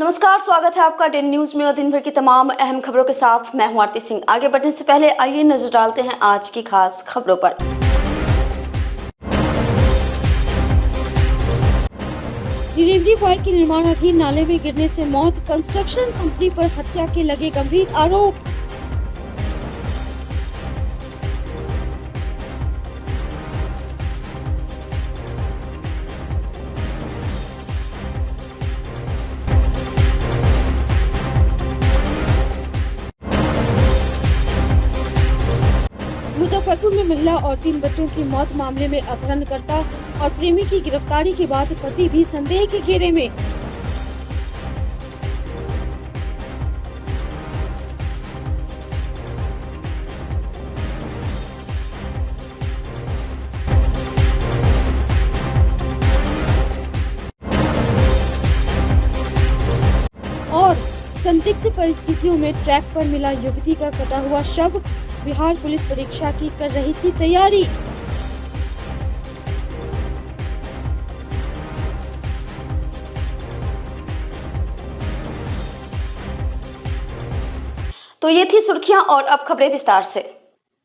नमस्कार, स्वागत है आपका डेन न्यूज में और दिन भर की तमाम अहम खबरों के साथ मैं हूं आरती सिंह। आगे बढ़ने से पहले आइए नजर डालते हैं आज की खास खबरों पर। डिलीवरी बॉय की निर्माणाधीन नाले में गिरने से मौत, कंस्ट्रक्शन कंपनी पर हत्या के लगे गंभीर आरोप। मुजफ्फरपुर में महिला और 3 बच्चों की मौत मामले में अपहरणकर्ता और प्रेमी की गिरफ्तारी के बाद पति भी संदेह के घेरे में। और संदिग्ध परिस्थितियों में ट्रैक पर मिला युवती का कटा हुआ शव। बिहार पुलिस परीक्षा की कर रही थी तैयारी। तो ये थी सुर्खियां और अब खबरें विस्तार से।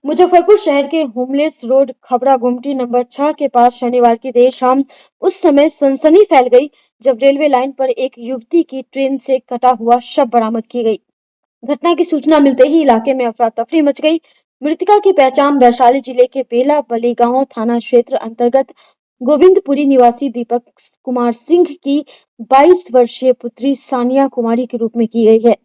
मुजफ्फरपुर शहर के होमलेस रोड खबरा गुमटी नंबर 6 के पास शनिवार की देर शाम उस समय सनसनी फैल गई जब रेलवे लाइन पर एक युवती की ट्रेन से कटा हुआ शव बरामद की गई। घटना की सूचना मिलते ही इलाके में अफरा तफरी मच गई। मृतका की पहचान वैशाली जिले के बेला बलीगांव थाना क्षेत्र अंतर्गत गोविंदपुरी निवासी दीपक कुमार सिंह की 22 वर्षीय पुत्री सानिया कुमारी के रूप में की गई है।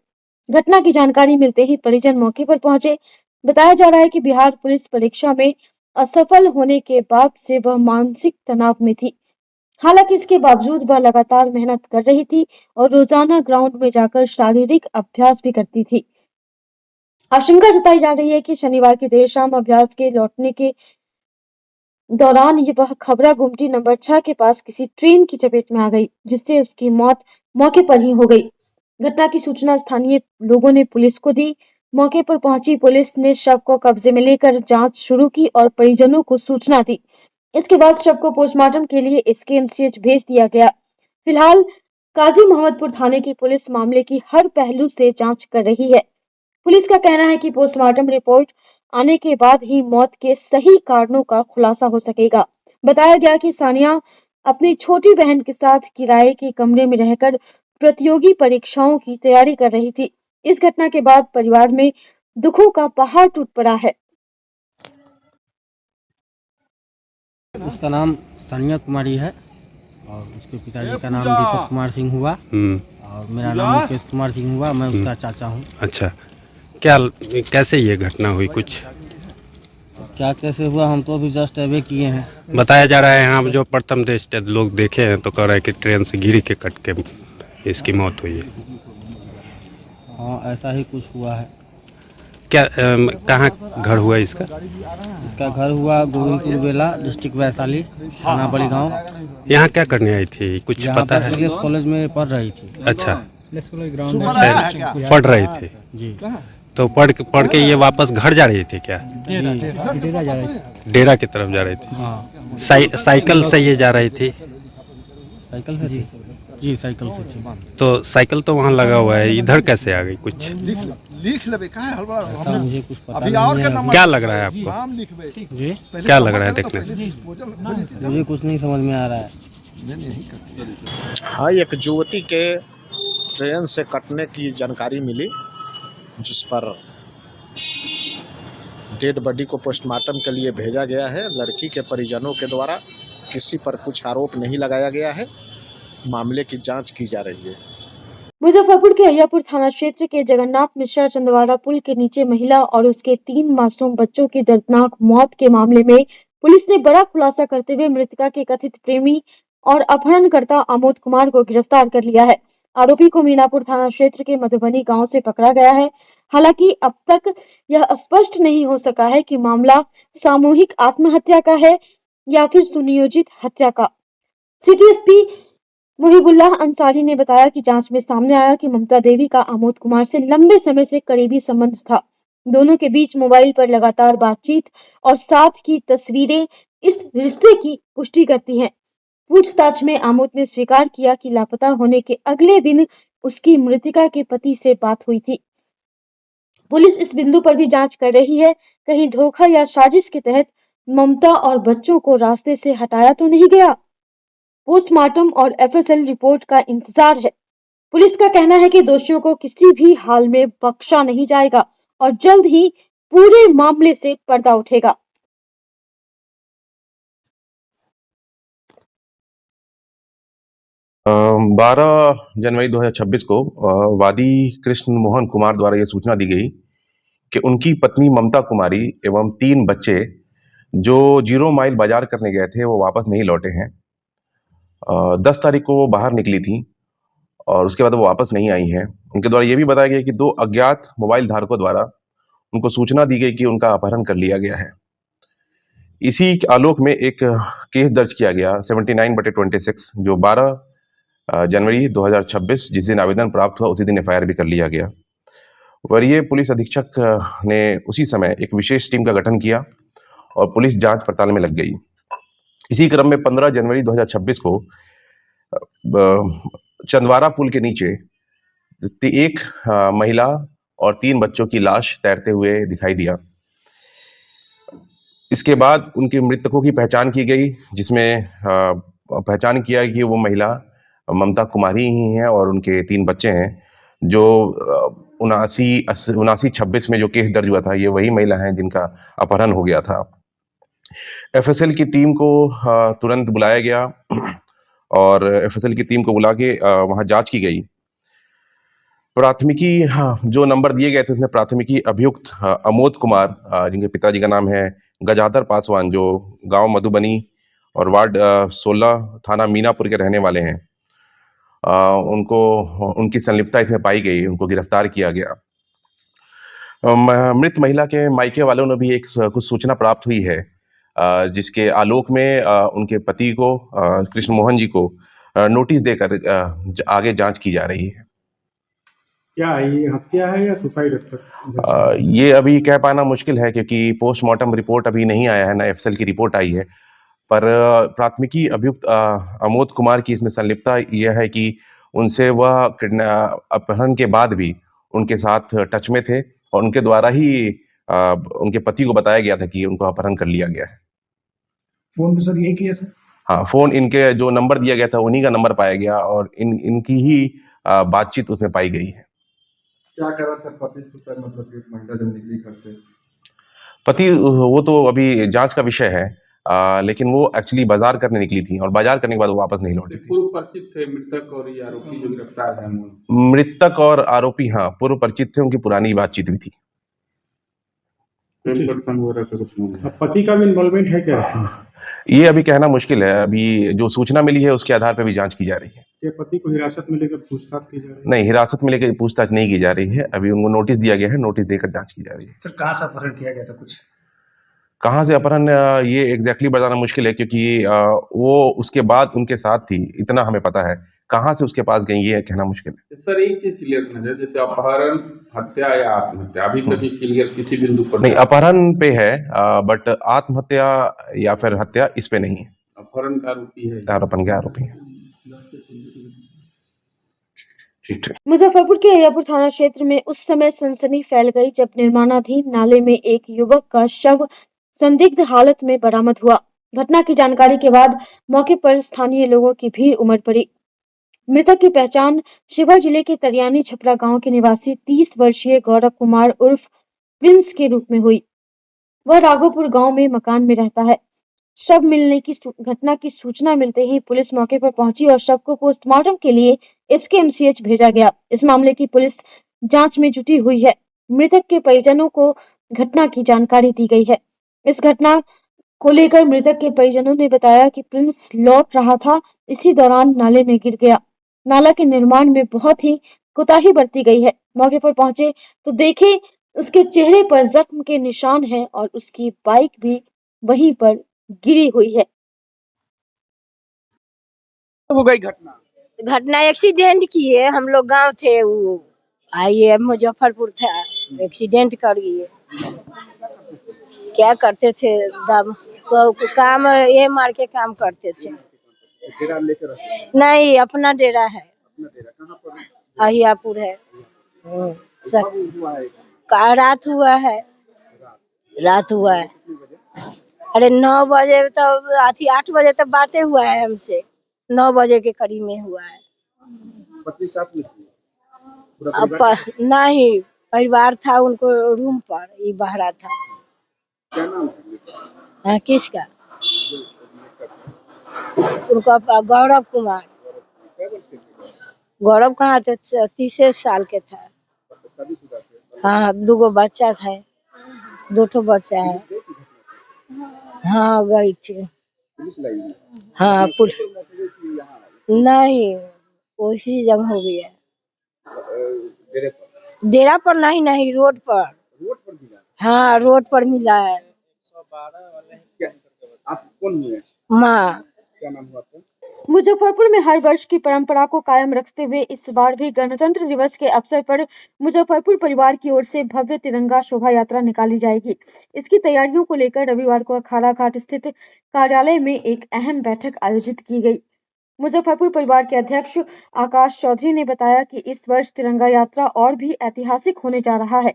घटना की जानकारी मिलते ही परिजन मौके पर पहुंचे। बताया जा रहा है कि बिहार पुलिस परीक्षा में असफल होने के बाद से वह मानसिक तनाव में थी। हालांकि इसके बावजूद वह लगातार मेहनत कर रही थी और रोजाना ग्राउंड में जाकर शारीरिक अभ्यास भी करती थी। आशंका जताई जा रही है कि शनिवार की देर शाम अभ्यास के लौटने के दौरान वह खबरा गुमटी नंबर 6 के पास किसी ट्रेन की चपेट में आ गई, जिससे उसकी मौत मौके पर ही हो गई। घटना की सूचना स्थानीय लोगों ने पुलिस को दी। मौके पर पहुंची पुलिस ने शव को कब्जे में लेकर जांच शुरू की और परिजनों को सूचना दी। इसके बाद शव को पोस्टमार्टम के लिए एसकेएमसीएच भेज दिया गया। फिलहाल काजी मोहम्मदपुर थाने की पुलिस मामले की हर पहलू से जांच कर रही है। पुलिस का कहना है कि पोस्टमार्टम रिपोर्ट आने के बाद ही मौत के सही कारणों का खुलासा हो सकेगा। बताया गया कि सानिया अपनी छोटी बहन के साथ किराए के कमरे में रहकर प्रतियोगी परीक्षाओं की तैयारी कर रही थी। इस घटना के बाद परिवार में दुखों का पहाड़ टूट पड़ा है। उसका नाम सानिया कुमारी है और उसके पिताजी का नाम दीपक कुमार सिंह हुआ और मेरा नाम मुकेश कुमार सिंह हुआ। मैं उसका चाचा हूँ। अच्छा, क्या कैसे ये घटना हुई? कुछ क्या कैसे हुआ हम तो अभी जस्ट अवे किए हैं। बताया जा रहा है यहाँ जो प्रथम दृष्टया लोग देखे हैं तो कह रहे हैं कि ट्रेन से गिर के कट के इसकी मौत हुई है। हाँ ऐसा ही कुछ हुआ है। क्या कहाँ घर हुआ इसका? इसका घर हुआ गोविंदपुर बेला, डिस्ट्रिक्ट वैशाली, थाना बलीगांव। यहाँ क्या करने आई थी? कुछ पता है? इंग्लिश कॉलेज में पढ़ रही थी। अच्छा, पढ़ रही थी जी। तो पढ़ के ये वापस घर जा रही थी क्या? डेरा जा रही थी। डेरा की तरफ जा रही थी। हाँ साइकिल से ये जा रही थी? साइकिल से थी जी, साइकिल से थी। तो साइकिल तो वहाँ लगा हुआ है, इधर कैसे आ गई? कुछ लिख लेबे का है हलवा ऐसा मुझे कुछ पता अभी नहीं और का है। नंबर क्या लग रहा है आपको? नाम लिखबे जी क्या लग रहा है देखने से? मुझे कुछ नहीं समझ में आ रहा है। हाँ, एक युवती के ट्रेन से कटने की जानकारी मिली, जिस पर डेड बॉडी को पोस्टमार्टम के लिए भेजा गया है। लड़की के परिजनों के द्वारा किसी पर कुछ आरोप नहीं लगाया गया है। मामले की जांच की जा रही है। मुजफ्फरपुर के अहियापुर थाना क्षेत्र के जगन्नाथ मिश्रा चंदवाड़ा पुल के नीचे महिला और उसके 3 मासूम बच्चों की दर्दनाक मौत के मामले में पुलिस ने बड़ा खुलासा करते हुए मृतका के कथित प्रेमी और अपहरणकर्ता आमोद कुमार को गिरफ्तार कर लिया है। आरोपी को मीनापुर थाना क्षेत्र के मधुबनी गांव से पकड़ा गया है। हालांकि अब तक यह स्पष्ट नहीं हो सका है कि मामला सामूहिक आत्महत्या का है या फिर सुनियोजित हत्या का। सिटी एसपी मुहिबुल्लाह अंसारी ने बताया कि जांच में सामने आया कि ममता देवी का आमोद कुमार से लंबे समय से करीबी संबंध था। दोनों के बीच मोबाइल पर लगातार बातचीत और साथ की तस्वीरें इस रिश्ते की पुष्टि करती हैं। पूछताछ में आमोद ने स्वीकार किया कि लापता होने के अगले दिन उसकी मृतिका के पति से बात हुई थी। पुलिस इस बिंदु पर भी जांच कर रही है, कहीं धोखा या साजिश के तहत ममता और बच्चों को रास्ते से हटाया तो नहीं गया। पोस्टमार्टम और एफएसएल रिपोर्ट का इंतजार है। पुलिस का कहना है कि दोषियों को किसी भी हाल में बख्शा नहीं जाएगा और जल्द ही पूरे मामले से पर्दा उठेगा। 12 जनवरी 2026 को वादी कृष्ण मोहन कुमार द्वारा यह सूचना दी गई कि उनकी पत्नी ममता कुमारी एवं 3 बच्चे जो 0 माइल बाजार करने गए थे वो वापस नहीं लौटे हैं। 10 तारीख को वो बाहर निकली थी और उसके बाद वो वापस नहीं आई हैं। उनके द्वारा ये भी बताया गया कि 2 अज्ञात मोबाइल धारकों द्वारा उनको सूचना दी गई कि उनका अपहरण कर लिया गया है। इसी आलोक में एक केस दर्ज किया गया 79/26 जो 12 जनवरी 2026 जिस दिन आवेदन प्राप्त हुआ उसी दिन एफआईआर भी कर लिया गया। वरीय पुलिस अधीक्षक ने उसी समय एक विशेष टीम का गठन किया और पुलिस जांच पड़ताल में लग गई। इसी क्रम में 15 जनवरी 2026 को चंदवारा पुल के नीचे एक महिला और 3 बच्चों की लाश तैरते हुए दिखाई दिया। इसके बाद उनके मृतकों की पहचान की गई, जिसमें पहचान किया कि वो महिला ममता कुमारी ही हैं और उनके 3 बच्चे हैं। जो 79-26 में जो केस दर्ज हुआ था, ये वही महिला हैं जिनका अपहरण हो गया था। एफएसएल की टीम को तुरंत बुलाया गया और एफएसएल की टीम को बुला के वहां जांच की गई। प्राथमिकी जो नंबर दिए गए थे उसमें प्राथमिकी अभियुक्त अमोद कुमार जिनके पिताजी का नाम है गजाधर पासवान, जो गांव मधुबनी और वार्ड 16 थाना मीनापुर के रहने वाले हैं, उनकी संलिप्तता इसमें पाई गई, उनको गिरफ्तार किया गया। मृत महिला के मायके वालों ने भी कुछ सूचना प्राप्त हुई है, जिसके आलोक में उनके पति को कृष्ण मोहन जी को नोटिस देकर आगे जांच की जा रही है। क्या ये हत्या है या सुसाइड? ये अभी कह पाना मुश्किल है क्योंकि पोस्टमार्टम रिपोर्ट अभी नहीं आया है, ना एफएसएल की रिपोर्ट आई है। पर प्राथमिकी अभियुक्त अमोद कुमार की इसमें संलिप्तता यह है कि उनसे वह अपहरण के बाद भी उनके साथ टच में थे और उनके द्वारा ही उनके पति को बताया गया था कि उनको अपहरण कर लिया गया है। फोन पे सर यही किया था? हाँ, फोन इनके जो नंबर दिया गया था उन्हीं का नंबर पाया गया और इनकी ही बातचीत उसमें पाई गई है। क्या कह रहा था पति से सर, मतलब कि महिला जब निकली घर से? पति वो तो अभी जांच का विषय है, लेकिन वो एक्चुअली बाजार करने निकली थी और बाजार करने के बाद वो वापस नहीं लौटी थी। पूर्व परिचित थे मृतक और ये आरोपी जो गिरफ्तार है? मृतक और आरोपी हाँ पूर्व परिचित थे, उनकी पुरानी बातचीत भी थी। पति का भी इन्वॉल्वमेंट है क्या इसमें? ये अभी कहना मुश्किल है, अभी जो सूचना मिली है उसके आधार पर भी जांच की जा रही है। क्या पति को हिरासत में लेकर पूछताछ की जा रही है? नहीं, हिरासत में लेकर पूछताछ नहीं की जा रही है, अभी उनको नोटिस दिया गया है, नोटिस देकर जांच की जा रही है। सर कहाँ से अपहरण किया गया था? कुछ कहाँ से अपहरण ये एग्जैक्टली बताना मुश्किल है क्योंकि वो उसके बाद उनके साथ थी, इतना हमें पता है। कहाँ से उसके पास गई ये कहना मुश्किल है। सर एक चीज क्लियर करना चाहिए, जैसे अपहरण, हत्या या आत्महत्या, अभी तक क्लियर किसी बिंदु पर नहीं, अपहरण पे है बट आत्महत्या या फिर हत्या इस पे नहीं है। अपहरण का आरोपी है, आरोपन के आरोपी है। मुजफ्फरपुर के अय्यापुर थाना क्षेत्र में उस समय सनसनी फैल गई जब निर्माणाधीन नाले में एक युवक का शव संदिग्ध हालत में बरामद हुआ। घटना की जानकारी के बाद मौके पर स्थानीय लोगों की भीड़ उमड़ पड़ी। मृतक की पहचान शिवहर जिले के तरियानी छपरा गांव के निवासी 30 वर्षीय गौरव कुमार उर्फ प्रिंस के रूप में हुई। वह राघोपुर गांव में मकान में रहता है। शव मिलने की घटना की सूचना मिलते ही पुलिस मौके पर पहुंची और शव को पोस्टमार्टम के लिए एसकेएमसीएच भेजा गया। इस मामले की पुलिस जांच में जुटी हुई है। मृतक के परिजनों को घटना की जानकारी दी गई है। इस घटना को लेकर मृतक के परिजनों ने बताया कि प्रिंस लौट रहा था, इसी दौरान नाले में गिर गया। नाला के निर्माण में बहुत ही कोताही बरती गई है। मौके पर पहुंचे तो देखे उसके चेहरे पर जख्म के निशान हैं और उसकी बाइक भी वहीं पर गिरी हुई है। हो गई घटना एक्सीडेंट किए, हम लोग गांव थे, वो आइए मुजफ्फरपुर था, एक्सीडेंट कर गए। क्या करते थे, दम काम ये मार के काम करते थे। डेरा लेकर नहीं, अपना डेरा है। अहियापुर है। रात हुआ है, रात हुआ है। अरे 9 बजे तब 8 बजे तक बातें हुआ है हमसे, 9 बजे के करीब में हुआ है। पत्नी साथ में थी? नहीं, परिवार था उनको रूम पर, ये बहरा था। क्या नाम है? किसका? उनका गौरव कुमार। गौरव कहाँ थे? 30 साल के था। हाँ, 2 बच्चा था, 2 बच्चा है। हाँ, गई थी। हाँ, नहीं, उसी जगह हो गया। डेरा पर नहीं, रोड पर। हाँ, रोड पर मिला है। आप कौन हुए? माँ। क्या नाम हुआ आपका? मुजफ्फरपुर में हर वर्ष की परंपरा को कायम रखते हुए इस बार भी गणतंत्र दिवस के अवसर पर मुजफ्फरपुर परिवार की ओर से भव्य तिरंगा शोभा यात्रा निकाली जाएगी। इसकी तैयारियों को लेकर रविवार को अखाड़ा घाट स्थित कार्यालय में एक अहम बैठक आयोजित की गई। मुजफ्फरपुर परिवार के अध्यक्ष आकाश चौधरी ने बताया कि इस वर्ष तिरंगा यात्रा और भी ऐतिहासिक होने जा रहा है।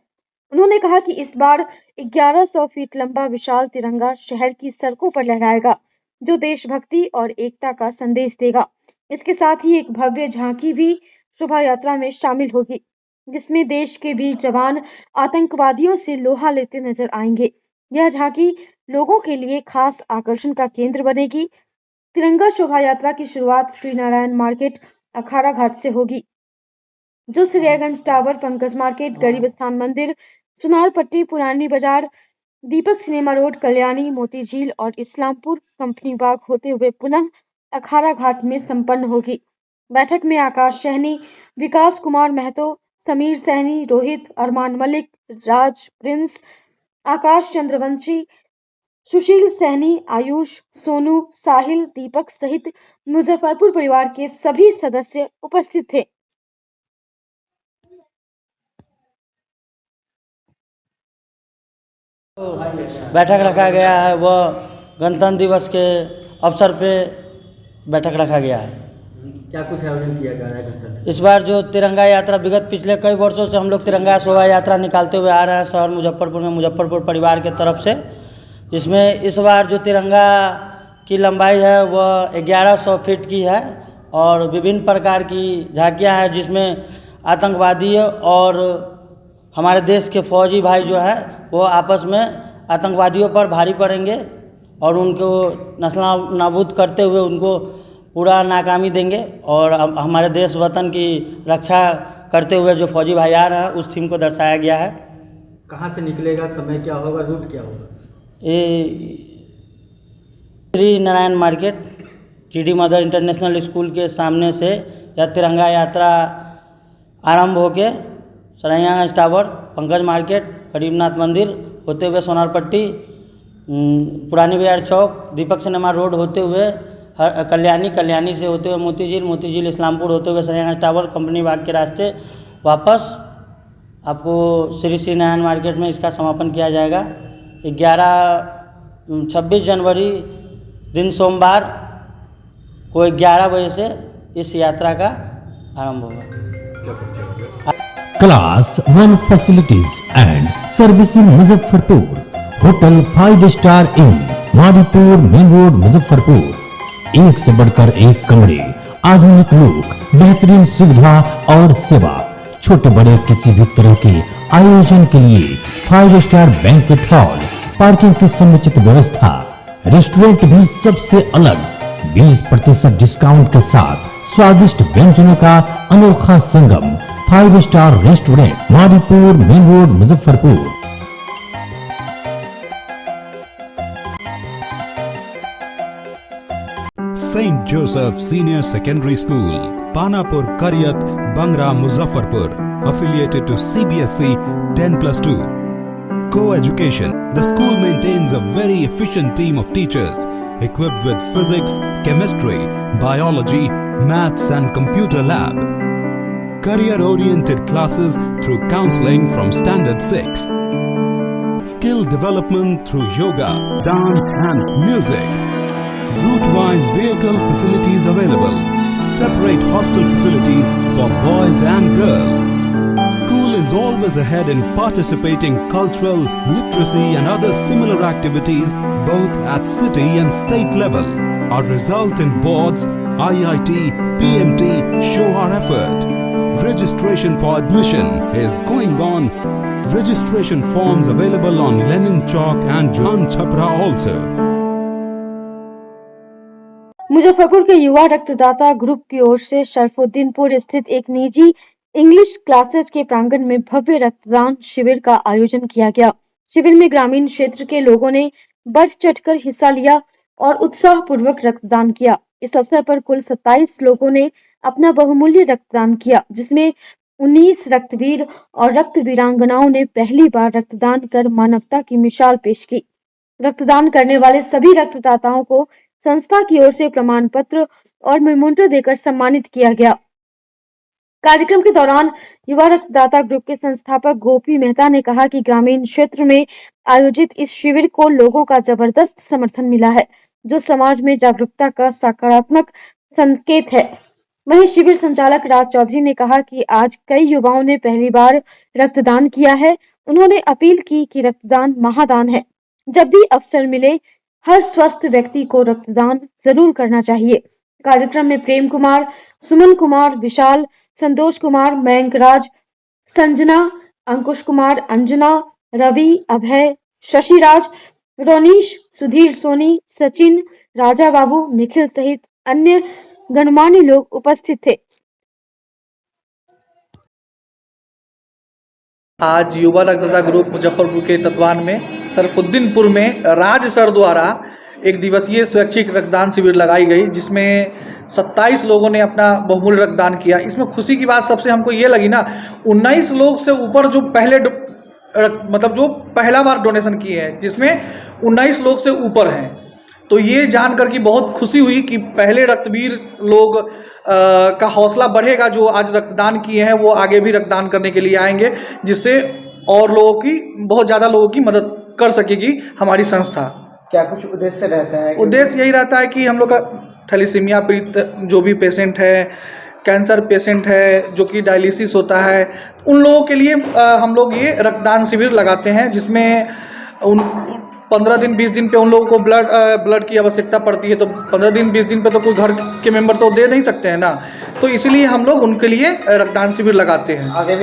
उन्होंने कहा कि इस बार 1100 फीट लंबा विशाल तिरंगा शहर की सड़कों पर लहराएगा, जो देशभक्ति और एकता का संदेश देगा। इसके साथ ही एक भव्य झांकी भी शोभा यात्रा में शामिल होगी, जिसमें देश के वीर जवान आतंकवादियों से लोहा लेते नजर आएंगे। यह झांकी लोगों के लिए खास आकर्षण का केंद्र बनेगी। तिरंगा शोभा यात्रा की शुरुआत श्री नारायण मार्केट अखाड़ा घाट से होगी, जो सिरियागंज टावर, पंकज मार्केट, गरीब स्थान मंदिर, सुनार पट्टी, पुरानी बाजार, दीपक सिनेमा रोड, कल्याणी, मोती झील और इस्लामपुर कंपनी बाग होते हुए पुनः अखाड़ा घाट में संपन्न होगी। बैठक में आकाश सहनी, विकास कुमार महतो, समीर सहनी, रोहित, अरमान मलिक, राज प्रिंस, आकाश चंद्रवंशी, सुशील सहनी, आयुष, सोनू, साहिल, दीपक सहित मुजफ्फरपुर परिवार के सभी सदस्य उपस्थित थे। बैठक रखा गया है, वह गणतंत्र दिवस के अवसर पे बैठक रखा गया है। क्या कुछ आयोजन किया जा रहा है गणतंत्र? इस बार जो तिरंगा यात्रा, विगत पिछले कई वर्षों से हम लोग तिरंगा शोभा यात्रा निकालते हुए आ रहे हैं शहर मुजफ्फरपुर में, मुजफ्फरपुर परिवार के तरफ से। इसमें इस बार जो तिरंगा की लंबाई है वह 1100 फीट की है और विभिन्न प्रकार की झांकियाँ हैं, जिसमें आतंकवादी और हमारे देश के फौजी भाई जो हैं वो आपस में आतंकवादियों पर भारी पड़ेंगे और उनको नस्ल नाबूद करते हुए उनको पूरा नाकामी देंगे और हमारे देश वतन की रक्षा करते हुए जो फौजी भाई आ रहे हैं उस थीम को दर्शाया गया है। कहाँ से निकलेगा, समय क्या होगा, रूट क्या होगा? ये Shri Narayan market, GD mother international school के सामने से यह तिरंगा यात्रा आरंभ होके सराइयागंज टावर, पंकज मार्केट, गरीबनाथ मंदिर होते हुए सोनारपट्टी, पुरानी बाजार चौक, दीपक सिनेमा रोड होते हुए कल्याणी से होते हुए मोती झील इस्लामपुर होते हुए सराइयागंज टावर, कंपनी बाग के रास्ते वापस आपको श्री नारायण मार्केट में इसका समापन किया जाएगा। 26 जनवरी दिन सोमवार को 11 बजे से इस यात्रा का आरंभ होगा। Class 1 facilities and service in Muzaffarpur, hotel 5 star in Madipur main road Muzaffarpur. एक से बढ़कर एक कमरे, आधुनिक लुक, बेहतरीन सुविधा और सेवा। छोटे बड़े किसी भी तरह के आयोजन के लिए 5 स्टार बैंक्वेट हॉल, पार्किंग की समुचित व्यवस्था, रेस्टोरेंट भी सबसे अलग 20% डिस्काउंट के साथ स्वादिष्ट व्यंजनों का अनोखा संगम। 5 star restaurant, Madipur main road Muzaffarpur. St. Joseph Senior Secondary School, Panapur, Karyat, Bangra, Muzaffarpur, affiliated to CBSE 10+2. Co-education. The school maintains a very efficient team of teachers equipped with physics, chemistry, biology, maths and computer lab. Career-oriented classes through counseling from Standard 6. Skill development through yoga, dance and music. Route-wise vehicle facilities available. separate hostel facilities for boys and girls. School is always ahead in participating cultural, literacy and other similar activities both at city and state level. Our result in boards, IIT, PMT show our effort. Registration for admission is going on. Registration forms available on Lenin Chowk and John Chhapra also. Muzaffarpur के युवा रक्तदाता group की ओर से शरफुद्दीनपुर स्थित एक निजी English classes के प्रांगण में भव्य रक्तदान शिविर का आयोजन किया गया। शिविर में ग्रामीण क्षेत्र के लोगों ने बढ़ चढ़कर हिस्सा लिया और उत्साह पूर्वक रक्तदान किया। इस अवसर पर कुल 27 लोगों ने अपना बहुमूल्य रक्तदान किया, जिसमें 19 रक्तवीर और रक्त वीरांगनाओं ने पहली बार रक्तदान कर मानवता की मिसाल पेश की। रक्तदान करने वाले सभी रक्तदाताओं को संस्था की ओर से प्रमाण पत्र और मेमोंटो देकर सम्मानित किया गया। कार्यक्रम के दौरान युवा रक्तदाता ग्रुप के संस्थापक गोपी मेहता ने कहा कि ग्रामीण क्षेत्र में आयोजित इस शिविर को लोगों का जबरदस्त समर्थन मिला है, जो समाज में जागरूकता का सकारात्मक संकेत है। वहीं शिविर संचालक राज चौधरी ने कहा कि आज कई युवाओं ने पहली बार रक्तदान किया है। उन्होंने अपील की कि रक्तदान महादान है। जब भी अवसर मिले हर स्वस्थ व्यक्ति को रक्तदान जरूर करना चाहिए। कार्यक्रम में प्रेम कुमार, सुमन कुमार, विशाल, संतोष कुमार, मयंक राज, संजना, अंकुश कुमार, अंजना, रवि, अभय, शशिराज, रोनीश, सुधीर सोनी, सचिन, राजा बाबू, निखिल सहित अन्य गणमान्य लोग उपस्थित थे। आज युवा रक्तदाता ग्रुप मुजफ्फरपुर के तत्वान में सरफुद्दीनपुर में राज सर द्वारा एक दिवसीय स्वैच्छिक रक्तदान शिविर लगाई गई, जिसमें 27 लोगों ने अपना बहुमूल्य रक्तदान किया। इसमें खुशी की बात सबसे हमको ये लगी ना, 19 लोग से ऊपर जो पहले मतलब जो पहला बार डोनेशन किए हैं, जिसमें 19 लोग से ऊपर हैं। तो ये जानकर के बहुत खुशी हुई कि पहले रक्तवीर लोग का हौसला बढ़ेगा। जो आज रक्तदान किए हैं वो आगे भी रक्तदान करने के लिए आएंगे, जिससे और लोगों की बहुत ज़्यादा लोगों की मदद कर सकेगी हमारी संस्था। क्या कुछ उद्देश्य रहता है? उद्देश्य यही रहता है कि हम लोग का थैलीसीमिया पीड़ित जो भी पेशेंट है, कैंसर पेशेंट है, जो कि डायलिसिस होता है, उन लोगों के लिए हम लोग ये रक्तदान शिविर लगाते हैं, जिसमें उन 15 दिन 20 दिन पे उन लोगों को ब्लड की आवश्यकता पड़ती है। तो 15 दिन 20 दिन पे तो कोई घर के मेंबर तो दे नहीं सकते हैं ना, तो इसीलिए हम लोग उनके लिए रक्तदान शिविर लगाते हैं। आगे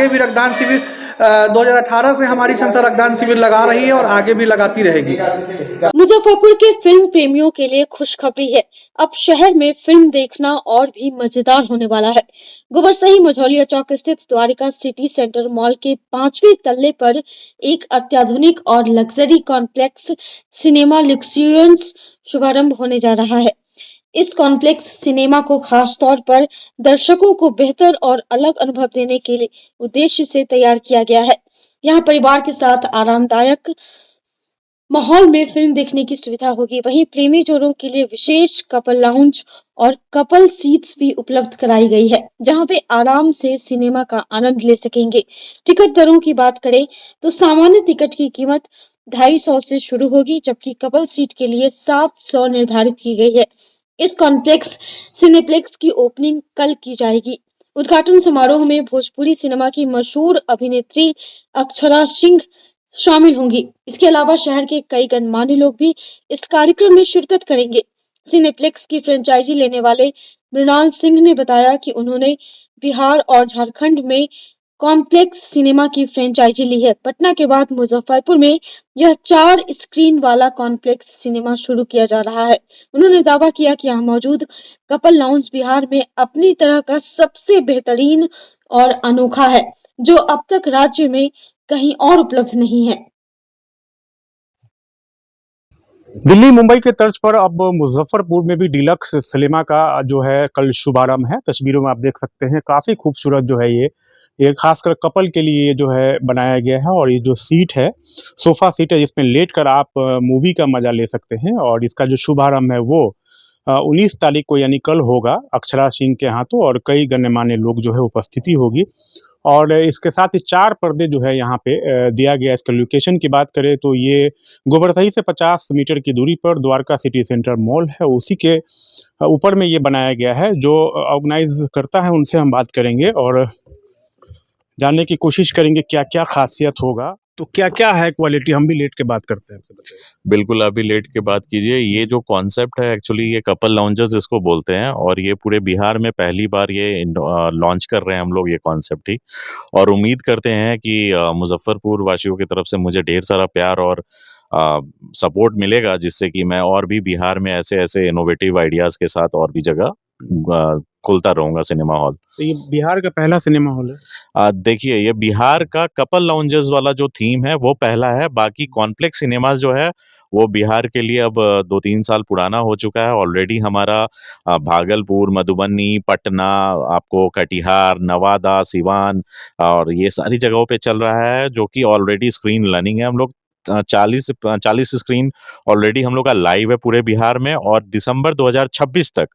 भी रक्तदान शिविर 2018 से हमारी संस्था रक्तदान शिविर लगा रही है और आगे भी लगाती रहेगी। मुजफ्फरपुर के फिल्म प्रेमियों के लिए खुशखबरी है। अब शहर में फिल्म देखना और भी मजेदार होने वाला है। गोबरसही मझौलिया चौक स्थित द्वारिका सिटी सेंटर मॉल के 5वें तल्ले पर एक अत्याधुनिक और लग्जरी कॉम्प्लेक्स सिनेमा लग्जूरियस शुभारंभ होने जा रहा है। इस कॉम्प्लेक्स सिनेमा को खास तौर पर दर्शकों को बेहतर और अलग अनुभव देने के लिए उद्देश्य से तैयार किया गया है। यहाँ परिवार के साथ आरामदायक माहौल में फिल्म देखने की सुविधा होगी। वहीं प्रेमी जोड़ों के लिए विशेष कपल लाउंज और कपल सीट्स भी उपलब्ध कराई गई है, जहां पे आराम से सिनेमा का आनंद ले सकेंगे। टिकट दरों की बात करें तो सामान्य टिकट की कीमत 250 से शुरू होगी, जबकि कपल सीट के लिए 700 निर्धारित की गई है। इस कॉम्प्लेक्स सिनेप्लेक्स की ओपनिंग कल की जाएगी। उद्घाटन समारोह में भोजपुरी सिनेमा की मशहूर अभिनेत्री अक्षरा सिंह शामिल होंगी। इसके अलावा शहर के कई गणमान्य लोग भी इस कार्यक्रम में शिरकत करेंगे। सिनेप्लेक्स की फ्रेंचाइजी लेने वाले मृणाल सिंह ने बताया कि उन्होंने बिहार और झारखंड में कॉम्प्लेक्स सिनेमा की फ्रेंचाइजी ली है। पटना के बाद मुजफ्फरपुर में यह 4 स्क्रीन वाला कॉम्प्लेक्स सिनेमा शुरू किया जा रहा है। उन्होंने दावा किया कि यहाँ मौजूद कपल लाउंज बिहार में अपनी तरह का सबसे बेहतरीन और अनोखा है, जो अब तक राज्य में कहीं और उपलब्ध नहीं है। दिल्ली मुंबई के तर्ज पर अब मुजफ्फरपुर में भी डीलक्स सिनेमा का जो है कल शुभारंभ है। तस्वीरों में आप देख सकते हैं, काफ़ी खूबसूरत जो है ये खासकर कपल के लिए जो है बनाया गया है। और ये जो सीट है, सोफ़ा सीट है, जिसमें लेटकर आप मूवी का मज़ा ले सकते हैं। और इसका जो शुभारंभ है वो 19 तारीख को यानी कल होगा अक्षरा सिंह के हाथों, और कई गणमान्य लोग जो है उपस्थिति होगी। और इसके साथ ही 4 पर्दे जो है यहाँ पे दिया गया। इसका लोकेशन की बात करें तो ये गोबरसही से 50 मीटर की दूरी पर द्वारका सिटी सेंटर मॉल है, उसी के ऊपर में ये बनाया गया है। जो ऑर्गेनाइज करता है उनसे हम बात करेंगे और जानने की कोशिश करेंगे क्या क्या खासियत होगा। तो क्या क्या है क्वालिटी, हम भी लेट के बात करते हैं, आपसे बताइए। बिल्कुल, अभी लेट के बात कीजिए। ये जो कॉन्सेप्ट है एक्चुअली ये कपल लाउंजेस इसको बोलते हैं और ये पूरे बिहार में पहली बार ये लॉन्च कर रहे हैं हम लोग ये कॉन्सेप्ट ही। और उम्मीद करते हैं कि मुजफ्फरपुर वासियों की तरफ से मुझे ढेर सारा प्यार और सपोर्ट मिलेगा, जिससे कि मैं और भी बिहार में ऐसे इनोवेटिव आइडियाज़ के साथ और भी जगह खोलता रहूँगा सिनेमा हॉल। तो ये बिहार का पहला सिनेमा हॉल है? देखिए, ये बिहार का कपल लाउंजेस वाला जो थीम है वो पहला है। बाकी कॉम्प्लेक्स सिनेमाज जो है वो बिहार के लिए अब 2-3 साल पुराना हो चुका है। ऑलरेडी हमारा भागलपुर, मधुबनी, पटना, आपको कटिहार, नवादा, सिवान और ये सारी जगहों पे चल रहा है, जो कि ऑलरेडी स्क्रीन रनिंग है। हम लोग 40 स्क्रीन ऑलरेडी हम लोग का लाइव है पूरे बिहार में और दिसंबर 2026 तक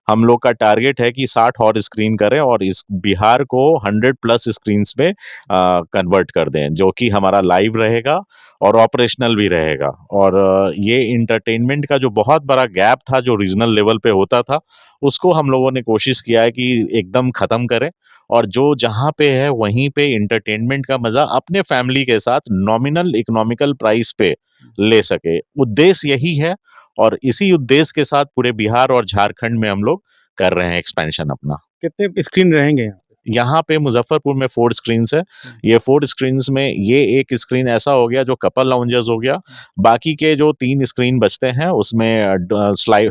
हम लोग का टारगेट है कि 60 और स्क्रीन करें और इस बिहार को 100+ स्क्रीन्स पे कन्वर्ट कर दें, जो कि हमारा लाइव रहेगा और ऑपरेशनल भी रहेगा। और ये इंटरटेनमेंट का जो बहुत बड़ा गैप था जो रीजनल लेवल पे होता था, उसको हम लोगों ने कोशिश किया है कि एकदम ख़त्म करें और जो जहाँ पे है वहीं पे इंटरटेनमेंट का मज़ा अपने फैमिली के साथ नॉमिनल इकोनॉमिकल प्राइस पे ले सके। उद्देश्य यही है और इसी उद्देश्य के साथ पूरे बिहार और झारखंड में हम लोग कर रहे हैं एक्सपेंशन अपना। कितने स्क्रीन रहेंगे यहाँ पे? मुजफ्फरपुर में 4 स्क्रीन्स है। ये 4 स्क्रीन्स में ये एक स्क्रीन ऐसा हो गया जो कपल लाउंजेस हो गया। बाकी के जो 3 स्क्रीन बचते हैं उसमें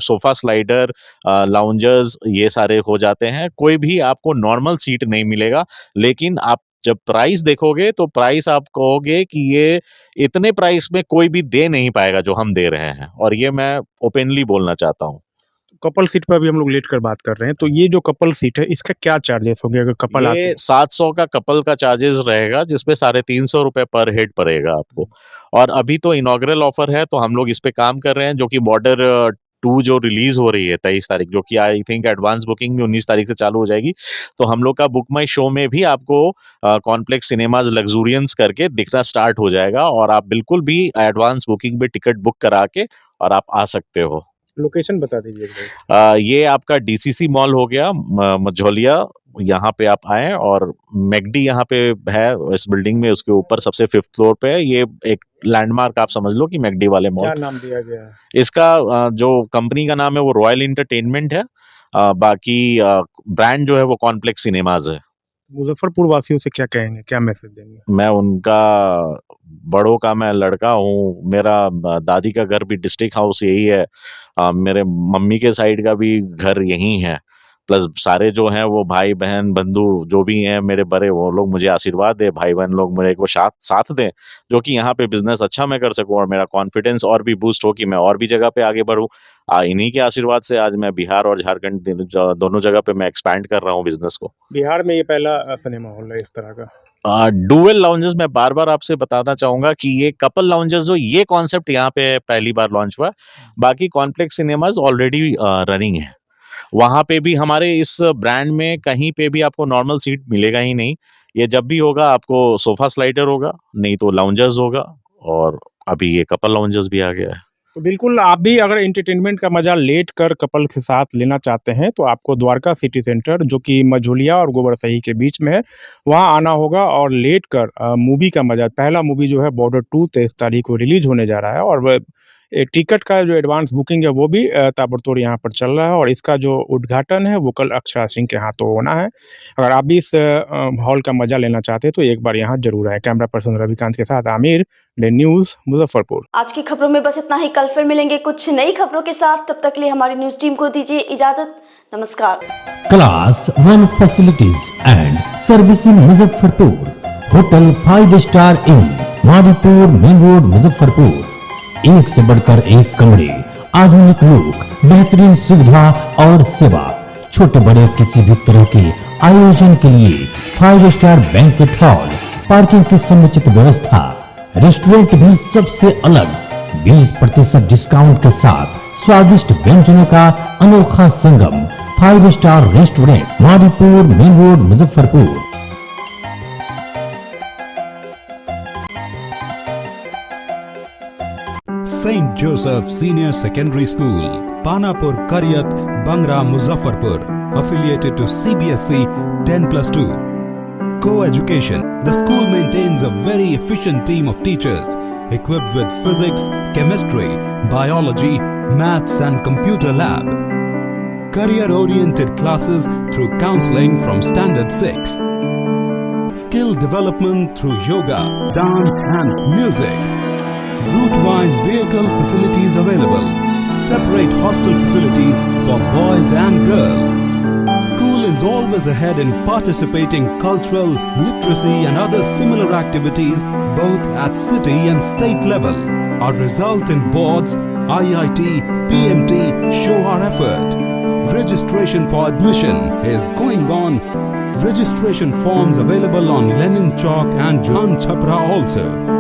सोफा स्लाइडर, लाउंजर्स ये सारे हो जाते हैं। कोई भी आपको नॉर्मल सीट नहीं मिलेगा, लेकिन आप जब प्राइस देखोगे तो प्राइस आप कहोगे कि ये इतने प्राइस में कोई भी दे नहीं पाएगा जो हम दे रहे हैं, और ये मैं ओपनली बोलना चाहता हूँ। कपल सीट पर भी हम लोग लेट कर बात कर रहे हैं, तो ये जो कपल सीट है इसका क्या चार्जेस होंगे अगर कपल आते ये हैं? 700 का कपल का चार्जेस रहेगा, जिसपे 350 रुपए पर हेड पड़ेगा आपको। और अभी तो इनॉग्रल ऑफर है, तो हम लोग इस पे काम कर रहे हैं, जो कि बॉर्डर 2 जो रिलीज हो रही है 23 तारीख, जो कि आई थिंक एडवांस बुकिंग भी 19 तारीख से चालू हो जाएगी। तो हम लोग का बुक माई शो में भी आपको कॉम्प्लेक्स सिनेमाज लग्जूरियंस करके दिखना स्टार्ट हो जाएगा, और आप बिल्कुल भी एडवांस बुकिंग पे टिकट बुक करा के और आप आ सकते हो। लोकेशन बता दीजिए। ये आपका डीसीसी मॉल हो गया मझौलिया, यहाँ पे आप आए, और मैकडी यहाँ पे है इस बिल्डिंग में, उसके ऊपर सबसे 5th फ्लोर पे है। ये एक लैंडमार्क आप समझ लो कि मैकडी वाले मॉल। क्या नाम दिया गया है इसका? जो कंपनी का नाम है वो रॉयल एंटरटेनमेंट है। बाकी ब्रांड जो है वो कॉम्प्लेक्स सिनेमाज है। मुजफ्फरपुर वासियों से क्या कहेंगे, क्या मैसेज देंगे? मैं उनका बड़ों का मैं लड़का हूँ। मेरा दादी का घर भी डिस्ट्रिक्ट हाउस यही है, मेरे मम्मी के साइड का भी घर यही है, प्लस सारे जो हैं वो भाई बहन बंधु जो भी हैं मेरे बड़े, वो लोग मुझे आशीर्वाद दे, भाई बहन लोग मेरे को साथ दें, जो कि यहाँ पे बिजनेस अच्छा मैं कर सकूँ और मेरा कॉन्फिडेंस और भी बूस्ट हो कि मैं और भी जगह पे आगे बढ़ूँ। इन्हीं के आशीर्वाद से आज मैं बिहार और झारखंड दोनों जगह पे मैं एक्सपैंड कर रहा हूँ बिजनेस को। बिहार में ये पहला सिनेमा हॉल है इस तरह का? डुअल लाउंजेस में बार बार आपसे बताना चाहूंगा कि ये कपल लाउंजेस जो ये कॉन्सेप्ट यहाँ पे पहली बार लॉन्च हुआ है। बाकी कॉम्प्लेक्स सिनेमाज ऑलरेडी रनिंग है। वहाँ पे भी हमारे इस ब्रांड में कहीं पे भी आपको नॉर्मल सीट मिलेगा ही नहीं। ये जब भी होगा आपको सोफा स्लाइडर होगा, नहीं तो लाउंजर्स होगा, और अभी ये कपल लाउंजर्स भी आ गया है। तो बिल्कुल आप भी अगर एंटरटेनमेंट का मजा लेट कर कपल के साथ लेना चाहते हैं तो आपको द्वारका सिटी सेंटर, जो कि मझौलिया और गोबरसही के बीच में है, वहाँ आना होगा और लेट कर मूवी का मजा। पहला मूवी जो है बॉर्डर 2 23 तारीख को रिलीज होने जा रहा है, और टिकट का जो एडवांस बुकिंग है वो भी ताबड़तोड़ यहाँ पर चल रहा है, और इसका जो उद्घाटन है वो कल अक्षरा सिंह के हाथों होना है। अगर आप भी इस हॉल का मजा लेना चाहते हैं तो एक बार यहाँ जरूर आए। कैमरा पर्सन रविकांत के साथ आमिर, डे न्यूज, मुजफ्फरपुर। आज की खबरों में बस इतना ही। कल फिर मिलेंगे कुछ नई खबरों के साथ, तब तक के लिए हमारी न्यूज टीम को दीजिए इजाजत। नमस्कार। Class 1 facilities and servicing Muzaffarpur, hotel 5 star in, Madipur main road Muzaffarpur. एक से बढ़कर एक कमरे, आधुनिक लुक, बेहतरीन सुविधा और सेवा। छोटे बड़े किसी भी तरह के आयोजन के लिए 5 स्टार बैंक्वेट हॉल, पार्किंग की समुचित व्यवस्था, रेस्टोरेंट भी सबसे अलग, 20% डिस्काउंट के साथ स्वादिष्ट व्यंजनों का अनोखा संगम। 5 star restaurant, Madipur main road Muzaffarpur. Joseph Senior Secondary School, Panapur Karyat, Bangra, Muzaffarpur, affiliated to CBSE 10+2. Co-education. The school maintains a very efficient team of teachers equipped with physics, chemistry, biology, maths and computer lab. Career-oriented classes through counseling from Standard 6. Skill development through yoga, dance and music. Route-wise vehicle facilities available. Separate hostel facilities for boys and girls. School is always ahead in participating cultural, literacy and other similar activities both at city and state level. Our result in boards, IIT, PMT show our effort. Registration for admission is going on. Registration forms available on Lenin Chowk and Jan Chhapra also.